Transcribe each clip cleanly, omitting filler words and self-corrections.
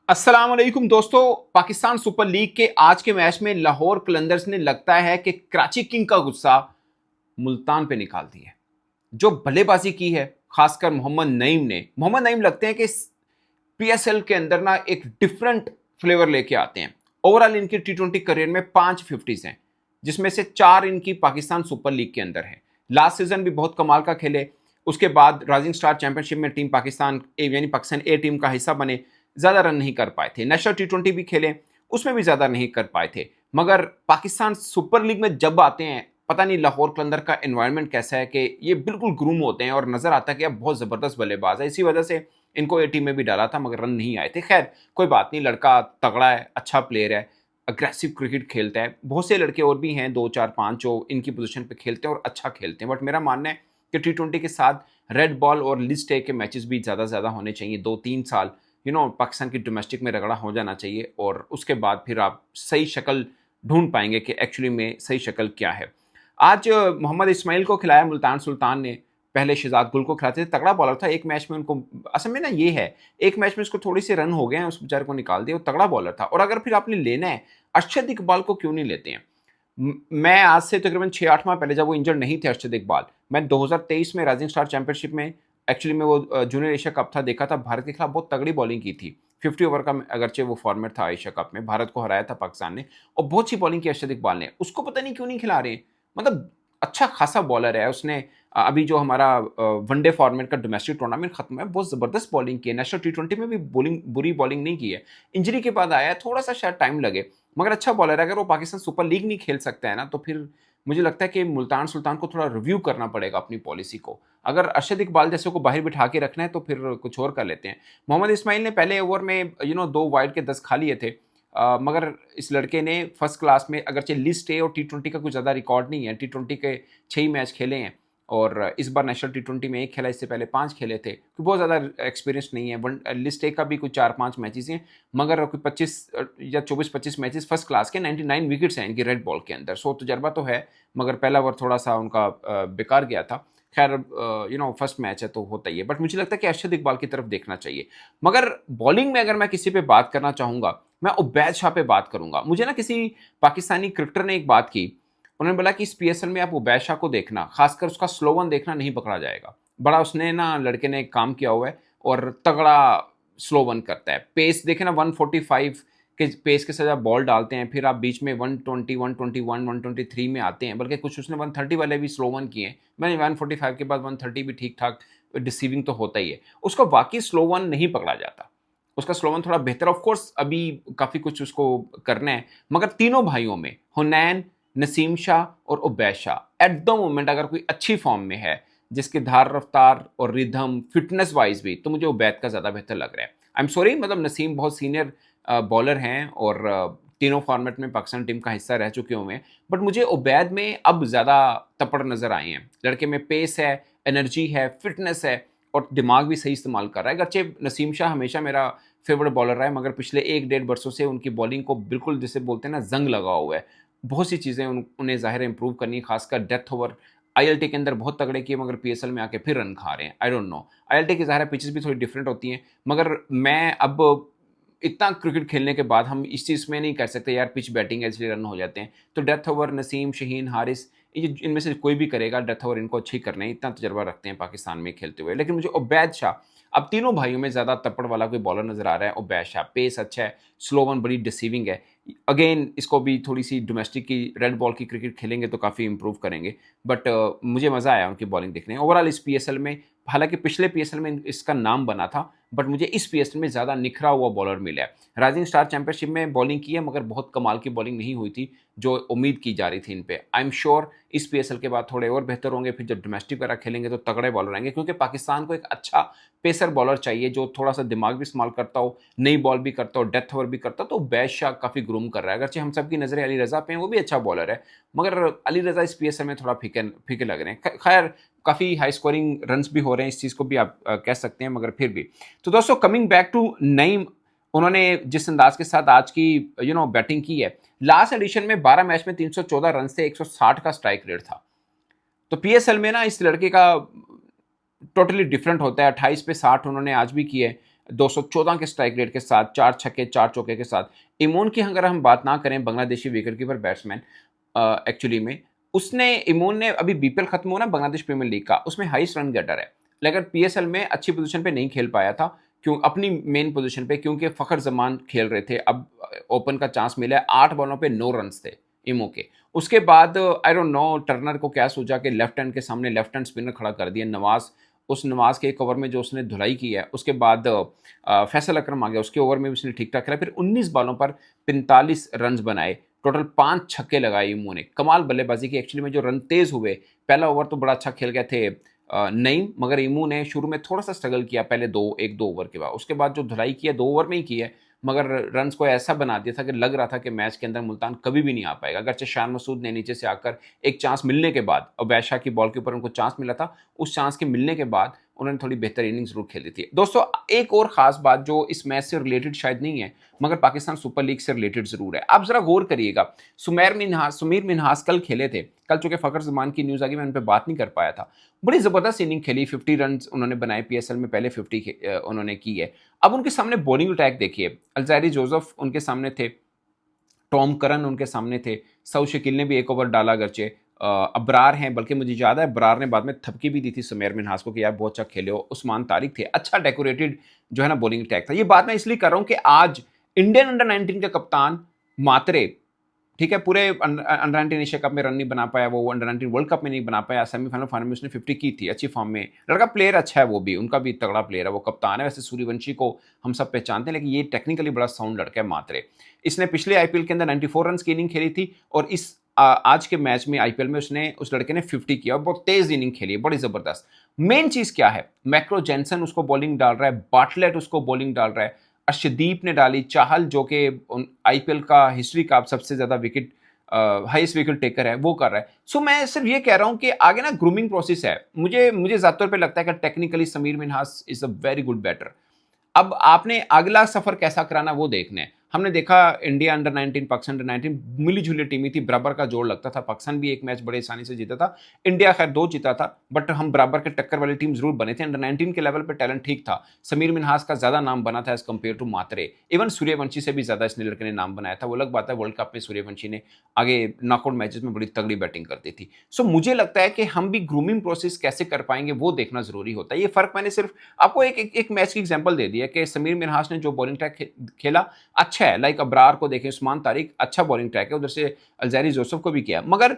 अस्सलाम वालेकुम दोस्तों। पाकिस्तान सुपर लीग के आज के मैच में लाहौर कलंदर्स ने लगता है कि कराची किंग का गुस्सा मुल्तान पे निकाल दिया है। जो बल्लेबाजी की है खासकर मोहम्मद नईम लगते हैं कि पीएसएल के अंदर ना एक डिफरेंट फ्लेवर लेके आते हैं। ओवरऑल इनकी टी20 करियर में 5 50s हैं, जिसमें से 4 इनकी पाकिस्तान सुपर लीग के अंदर है। लास्ट सीजन भी बहुत कमाल का खेले। उसके बाद राइजिंग स्टार चैंपियनशिप में टीम पाकिस्तान यानी पाकिस्तान ए टीम का हिस्सा बने। ज्यादा रन नहीं कर पाए थे। नेशनल टी20 भी खेले, उसमें भी ज्यादा नहीं कर पाए थे। मगर पाकिस्तान सुपर लीग में जब आते हैं, पता नहीं लाहौर कलंदर का एनवायरनमेंट कैसा है कि ये बिल्कुल ग्रूम होते हैं और नजर आता है कि अब बहुत जबरदस्त बल्लेबाज है। इसी वजह से इनको ए टीम में भी डाला था मगर रन नहीं आए थे। खैर कोई बात नहीं, लड़का तगड़ा है, अच्छा प्लेयर है, अग्रेसिव क्रिकेट खेलता है। बहुत से लड़के और भी हैं, 2 4 5 जो इनकी पोजीशन पे खेलते हैं और अच्छा खेलते हैं। बट मेरा मानना है कि टी20 के साथ रेड बॉल और लिस्ट ए के मैचेस भी ज़्यादा ज़्यादा होने चाहिए। 2 3 साल पाकिस्तान की डोमेस्टिक में रगड़ा हो जाना चाहिए और उसके बाद फिर आप सही शक्ल ढूंढ पाएंगे कि एक्चुअली में सही शक्ल क्या है। आज मोहम्मद इस्माइल को खिलाया मुल्तान सुल्तान ने। पहले शहजाद गुल को खिलाते थे, तगड़ा बॉलर था। एक मैच में उनको असल में ना ये है, एक मैच में उसको थोड़ी सी रन हो गए हैं, उस बेचारे को निकाल दिया। वो तगड़ा बॉलर था। और अगर फिर आपने लेना है, अरशद इकबाल को क्यों नहीं लेते हैं? मैं आज से तकरीबन 6 8 माह पहले, जब वो इंजर्ड नहीं थे अरशद इकबाल, मैं 2023 में राइजिंग स्टार चैंपियनशिप में एक्चुअली में वो जूनियर एशिया कप था, देखा था। भारत के खिलाफ बहुत तगड़ी बॉलिंग की थी। 50 ओवर का अगरचे वो फॉर्मेट था एशिया कप में, भारत को हराया था पाकिस्तान ने और बहुत सी बॉलिंग की अरशद इकबाल ने। उसको पता नहीं क्यों नहीं खिला रहे। मतलब अच्छा खासा बॉलर है उसने। अभी जो हमारा वनडे फॉर्मेट का डोमेस्टिक टूर्नामेंट खत्म है, बहुत जबरदस्त बॉलिंग की है। नेशनल टी20 में भी बॉलिंग बुरी बॉलिंग नहीं की है। इंजरी के बाद आया है, थोड़ा सा शायद टाइम लगे, मगर अच्छा बॉलर है। अगर वो पाकिस्तान सुपर लीग नहीं खेल सकता है ना, तो फिर मुझे लगता है कि मुल्तान सुल्तान को थोड़ा रिव्यू करना पड़ेगा अपनी पॉलिसी को। अगर अरशद इकबाल जैसे को बाहर बिठा के रखना है तो फिर कुछ और कर लेते हैं। मोहम्मद इस्माइल ने पहले ओवर में 2 वाइड के 10 खा लिए थे। मगर इस लड़के ने फर्स्ट क्लास में, अगरचे लिस्ट ए और टी20 का कुछ ज़्यादा रिकॉर्ड नहीं है, टी20 के 6 ही मैच खेले हैं और इस बार नेशनल टी20 में 1 खेला, इससे पहले 5 खेले थे। तो बहुत ज़्यादा एक्सपीरियंस नहीं है। वन लिस्ट ए का भी कुछ 4 5 मैचेस हैं, मगर कोई 25 या 24 25 मैचेस फर्स्ट क्लास के, 99 विकेट्स हैं इनकी रेड बॉल के अंदर। सो तजर्बा तो है, मगर पहला ओवर थोड़ा सा उनका बेकार गया था। खैर फर्स्ट मैच है तो होता ही है। बट मुझे लगता है कि अरशद इकबाल की तरफ देखना चाहिए। मगर बॉलिंग में अगर मैं किसी पे बात करना चाहूँगा, मैं उबैद शाह पे बात करूंगा। मुझे ना किसी पाकिस्तानी क्रिकेटर ने एक बात की, उन्होंने बोला कि इस पीएसएल में आप उबैद शाह को देखना, खासकर उसका स्लो वन देखना, नहीं पकड़ा जाएगा। बड़ा उसने ना लड़के ने काम किया हुआ है और तगड़ा स्लो वन करता है। पेस देखे ना, 145 के पेस के साथ आप बॉल डालते हैं, फिर आप बीच में 120 121 123 में आते हैं, बल्कि कुछ उसने 130 वाले भी स्लो वन किए। मैंने 145 के बाद 130 भी ठीक ठाक डिसीविंग तो होता ही है। उसका वाकई स्लो वन नहीं पकड़ा जाता। उसका स्लो वन थोड़ा बेहतर, ऑफ कोर्स अभी काफ़ी कुछ उसको करना है। मगर तीनों भाइयों में हुनैन, नसीम शाह और Ubaid Shah at the moment अगर कोई अच्छी फॉर्म में है, जिसकी धार रफ्तार और रिदम फिटनेस वाइज भी, तो मुझे उबैद का ज़्यादा बेहतर लग रहा है। आई एम सॉरी, मतलब नसीम बहुत सीनियर बॉलर हैं और तीनों फॉर्मेट में पाकिस्तान टीम का हिस्सा रह चुके हुए हैं। बट मुझे उबैद में अब ज़्यादा तपड़ नज़र आए हैं। लड़के में पेस है, एनर्जी है, फिटनेस है और दिमाग भी सही इस्तेमाल कर रहा है। अगरचे नसीम शाह हमेशा मेरा फेवरेट बॉलर रहा है, मगर पिछले 1 डेढ़ वर्षों से उनकी बॉलिंग को बिल्कुल जिसे बोलते हैं ना जंग लगा हुआ है। बहुत सी चीज़ें उन्हें ज़ाहिर है इंप्रूव करनी है, खासकर डेथ ओवर। आईएलटी के अंदर बहुत तगड़े किए, मगर पीएसएल में आके फिर रन खा रहे हैं। आई डोंट नो, आईएलटी की ज़ाहिर है पिचेस भी थोड़ी डिफरेंट होती हैं, मगर मैं अब इतना क्रिकेट खेलने के बाद हम इस चीज़ में नहीं कह सकते यार पिच बैटिंग है इसलिए रन हो जाते हैं। तो डेथ ओवर नसीम, शहीन, हारिस, ये इनमें से कोई भी करेगा, डेथ ओवर इनको अच्छी करने, इतना तजर्बा रखते हैं पाकिस्तान में खेलते हुए। लेकिन मुझे उबैद शाह, अब तीनों भाइयों में ज़्यादा तपड़ वाला कोई बॉलर नज़र आ रहा है उबैद शाह। पेस अच्छा है, स्लो वन बड़ी डिसीविंग है। अगेन इसको भी थोड़ी सी डोमेस्टिक की रेड बॉल की क्रिकेट खेलेंगे तो काफ़ी इंप्रूव करेंगे। बट मुझे मज़ा आया उनकी बॉलिंग देखने। ओवरऑल इस पीएसएल में, हालांकि पिछले पीएसएल में इसका नाम बना था, बट मुझे इस पीएसएल में ज़्यादा निखरा हुआ बॉलर मिला है। राइजिंग स्टार चैंपियनशिप में बॉलिंग की है, मगर बहुत कमाल की बॉलिंग नहीं हुई थी जो उम्मीद की जा रही थी इन पे। आई एम श्योर इस पीएसएल के बाद थोड़े और बेहतर होंगे। फिर जब डोमेस्टिक वगैरह खेलेंगे तो तगड़े बॉलर आएंगे, क्योंकि पाकिस्तान को एक अच्छा पेसर बॉलर चाहिए जो थोड़ा सा दिमाग भी इस्तेमाल करता हो, नई बॉल भी करता हो, डेथ ओवर भी करता हो। तो उबैद शाह काफ़ी ग्रूम कर रहा है। अगरचे हम सबकी नज़रें अली रज़ा पे हैं, वो भी अच्छा बॉलर है, मगर अली रज़ा इस पीएसएल में थोड़ा फीके फीके लग रहे हैं। खैर काफ़ी हाई स्कोरिंग रन्स भी हो रहे हैं, इस चीज़ को भी आप कह सकते हैं, मगर फिर भी। तो दोस्तों, कमिंग बैक टू नईम, उन्होंने जिस अंदाज के साथ आज की बैटिंग की है, लास्ट एडिशन में 12 मैच में 314 रन से 160 का स्ट्राइक रेट था। तो पीएसएल में ना इस लड़के का टोटली डिफरेंट होता है। 28 पे 60 उन्होंने आज भी किए। 214 के स्ट्राइक रेट के साथ, 4 छक्के 4 चौके के साथ। इमोन की अगर हम बात ना करें, बांग्लादेशी विकेटकीपर बैट्समैन एक्चुअली में, इमोन ने अभी बीपीएल खत्म हुआ ना बांग्लादेश प्रीमियर लीग का, उसमें हाईएस्ट रन गेटर है, लेकिन पीएसएल में अच्छी पोजीशन पे नहीं खेल पाया था, क्यों अपनी मेन पोजीशन पे, क्योंकि फखर जमान खेल रहे थे। अब ओपन का चांस मिला है, 8 बॉलों पे 9 रन थे इमो के। उसके बाद आई डोंट नो टर्नर को क्या सोचा कि लेफ्ट हैंड के सामने लेफ्ट हैंड स्पिनर खड़ा कर दिया नवाज। उस नवाज के एक ओवर में जो उसने धुलाई की है, उसके बाद फैसल अकरम आ गया, उसके ओवर में भी उसने ठीक ठाक खेला। फिर 19 बॉलों पर 45 रन बनाए, टोटल 5 छक्के लगाए इमो ने। कमाल बल्लेबाजी की एक्चुअली में, जो रन तेज हुए। पहला ओवर तो बड़ा अच्छा खेल गए थे नईम, मगर इमू ने शुरू में थोड़ा सा स्ट्रगल किया पहले 1-2 ओवर के बाद। उसके बाद जो धुलाई की है 2 ओवर में ही की है, मगर रन्स को ऐसा बना दिया था कि लग रहा था कि मैच के अंदर मुल्तान कभी भी नहीं आ पाएगा। अगरचे शान मसूद ने नीचे से आकर एक चांस मिलने के बाद, और बैशा की बॉल के ऊपर उनको चांस मिला था, उस चांस के मिलने के बाद उन्होंने थोड़ी बेहतर इनिंग जरूर खेली थी। दोस्तों, एक और खास बात जो इस मैच से रिलेटेड शायद नहीं है, मगर पाकिस्तान सुपर लीग से रिलेटेड जरूर है। आप जरा गौर करिएगा, सुमीर मिन्हास कल खेले थे। कल चूंकि फखर जमान की न्यूज आ गई, मैं उन पर बात नहीं कर पाया था। बड़ी जबरदस्त इनिंग खेली, 50 रन उन्होंने बनाए, पीएसएल में पहले 50 उन्होंने की है। अब उनके सामने बॉलिंग अटैक देखिए, अलजारी जोसेफ उनके सामने थे, टॉम करन उनके सामने थे, सऊ शकील ने भी एक ओवर डाला। अगरचे अबरार हैं, बल्कि मुझे याद है अबरार ने बाद में थपकी भी दी थी सुमेर मिन्हास को कि यार बहुत अच्छा खेले हो। उस्मान तारिक थे, अच्छा डेकोरेटेड जो है ना बॉलिंग अटैक था। ये बात मैं इसलिए कर रहा हूं कि आज इंडियन अंडर 19 के कप्तान मात्रे, ठीक है, पूरे अंडर 19 एशिया कप में रन नहीं बना पाया, वो अंडर 19 वर्ल्ड कप में नहीं बना पाया, सेमीफाइनल फाइनल में उसने 50 की थी, अच्छी फॉर्म में। लड़का प्लेयर अच्छा है, वो भी उनका भी तगड़ा प्लेयर है, वो कप्तान है। वैसे सूर्यवंशी को हम सब पहचानते हैं, लेकिन ये टेक्निकली बड़ा साउंड लड़का है मात्रे। इसने पिछले आईपीएल के अंदर 94 रन की इनिंग खेली थी, और इस आज के मैच में आईपीएल में उस लड़के ने 50 किया, और बहुत तेज इनिंग खेली है, बड़ी जबरदस्त। मेन चीज क्या है, मैक्रो जेनसन उसको बॉलिंग डाल रहा है, बाटलेट उसको बॉलिंग डाल रहा है, अर्शदीप ने डाली, चाहल जो कि आईपीएल का हिस्ट्री का सबसे ज्यादा विकेट हाईएस्ट विकेट टेकर है, वो कर रहा है। सो मैं सिर्फ ये कह रहा हूं कि आगे ना ग्रूमिंग प्रोसेस है। मुझे ज्यादा तौर पे लगता है कि technically Sameer Minhas is a very good batter. अब आपने अगला सफर कैसा कराना वो देखना है। हमने देखा इंडिया अंडर 19, पाकिस्तान अंडर 19 मिली जुली टीम थी, बराबर का जोड़ लगता था। पाकिस्तान भी एक मैच बड़े आसानी से जीता था, इंडिया खैर 2 जीता था, बट हम बराबर के टक्कर वाली टीम जरूर बने थे। अंडर 19 के लेवल पे टैलेंट ठीक था, समीर मिन्हास का ज्यादा नाम बना था as compared to Mhatre. Even Suryavanshi से भी ज्यादा इसने लड़के ने नाम बनाया था। वो अलग बात है, वर्ल्ड कप में सूर्यवंशी ने आगे नॉकआउट मैचेस में बड़ी तगड़ी बैटिंग करती थी। सो मुझे लगता है कि हम भी ग्रूमिंग प्रोसेस कैसे कर पाएंगे वो देखना जरूरी होता है। ये फर्क मैंने सिर्फ आपको एक मैच की एग्जांपल दे दिया कि समीर मिन्हास ने जो बॉलिंग ट्रैक खेला अच्छा है, लाइक अबरार को देखें, उस्मान तारिक अच्छा बॉलिंग ट्रैक है, उधर से अलजारी जोसेफ को भी किया, मगर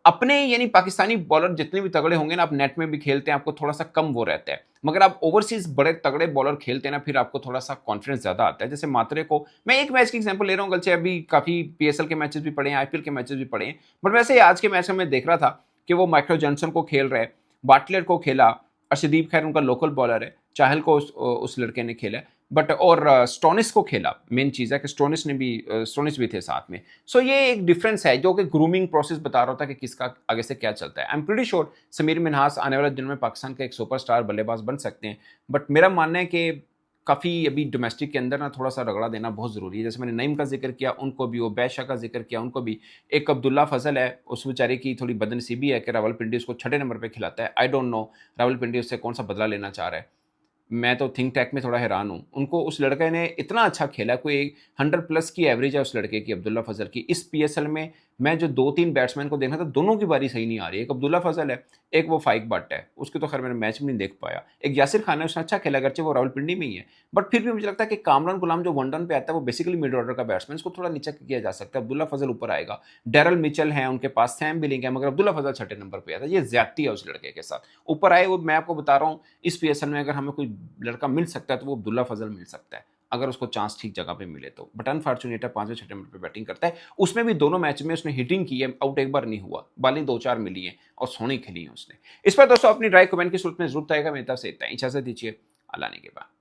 अपने यानी पाकिस्तानी बॉलर जितने भी तगड़े होंगे ना, आप नेट में भी खेलते हैं, आपको थोड़ा सा कम वो रहता है। मगर आप ओवरसीज बड़े तगड़े बॉलर खेलते हैं ना, फिर आपको थोड़ा सा कॉन्फिडेंस ज्यादा आता है। जैसे मात्रे को मैं एक मैच की एग्जांपल ले रहा हूँ, गलचे अभी काफी पीएसएल के मैचेस भी पड़े हैं, आईपीएल के मैचेस भी पड़े हैं, बट वैसे आज के मैच में मैं देख रहा था कि वो माइकल जॉनसन को खेल रहे, बाटलेट को खेला, अर्शदीप खैर उनका लोकल बॉलर है, चाहल को उस लड़के ने खेला, बट और स्टोनिस को खेला। मेन चीज़ है कि स्टोनिस भी थे साथ में। सो ये एक डिफरेंस है जो कि ग्रूमिंग प्रोसेस बता रहा होता है कि किसका आगे से क्या चलता है। I am pretty sure Sameer Minhas आने वाले दिनों में पाकिस्तान का एक सुपरस्टार बल्लेबाज बन सकते हैं, बट मेरा मानना है कि काफ़ी अभी डोमेस्टिक के अंदर ना थोड़ा सा रगड़ा देना बहुत ज़रूरी है। जैसे मैंने नईम का जिक्र किया, उनको भी, वो बैशा का जिक्र किया, उनको भी। एक अब्दुल्ला फजल है, उस बेचारे की थोड़ी बदनसीबी है कि रावलपिंडी उसको 6 नंबर पे खिलाता है। आई डोंट नो रावलपिंडी उससे कौन सा बदला लेना चाह रहा है। मैं तो थिंक टैक में थोड़ा हैरान हूँ। उनको उस लड़के ने इतना अच्छा खेला, कोई 100+ की एवरेज है उस लड़के की, अब्दुल्ला फजल की। इस पीएसएल में मैं जो 2-3 बैट्समैन को देखा था, दोनों की बारी सही नहीं आ रही है। एक अब्दुल्ला फजल है, एक वो फाइक भट्ट है, उसके तो खैर मैंने मैच में नहीं देख पाया। एक यासिर खान है, उसने अच्छा खेला, अगरचे वो रावलपिंडी में ही है, बट फिर भी मुझे लगता है कि कामरान गुलाम जो 1 डाउन पे आता है, वो बेसिकली मिड ऑर्डर का बैट्समैन, उसको थोड़ा नीचे किया जा सकता है। अब्दुल्ला फजल ऊपर आएगा, डेरल मिचल है उनके पास, सैम बिलिंग है, मगर अब्दुल्ला फजल 6 नंबर पे आता है। ये ज्यादती है उस लड़के के साथ। ऊपर आए, वो मैं आपको बता रहा हूँ, इस पीएसएल में अगर हमें कोई लड़का मिल सकता है तो वो अब्दुल्ला फजल मिल सकता है, अगर उसको चांस ठीक जगह पे मिले तो। बट अनफॉर्चुनेट है, 5वें 6 नंबर पे बैटिंग करता है। उसमें भी दोनों मैच में उसने हिटिंग की है, आउट एक बार नहीं हुआ, बाली 2-4 मिली है और सोनी खेली है उसने। इस पर दोस्तों अपनी राय कमेंट की सूरत में जरूर आएगा। मेरी तरफ से इतना ही, इजाजत दीजिए, अल्लाह ने के बाद।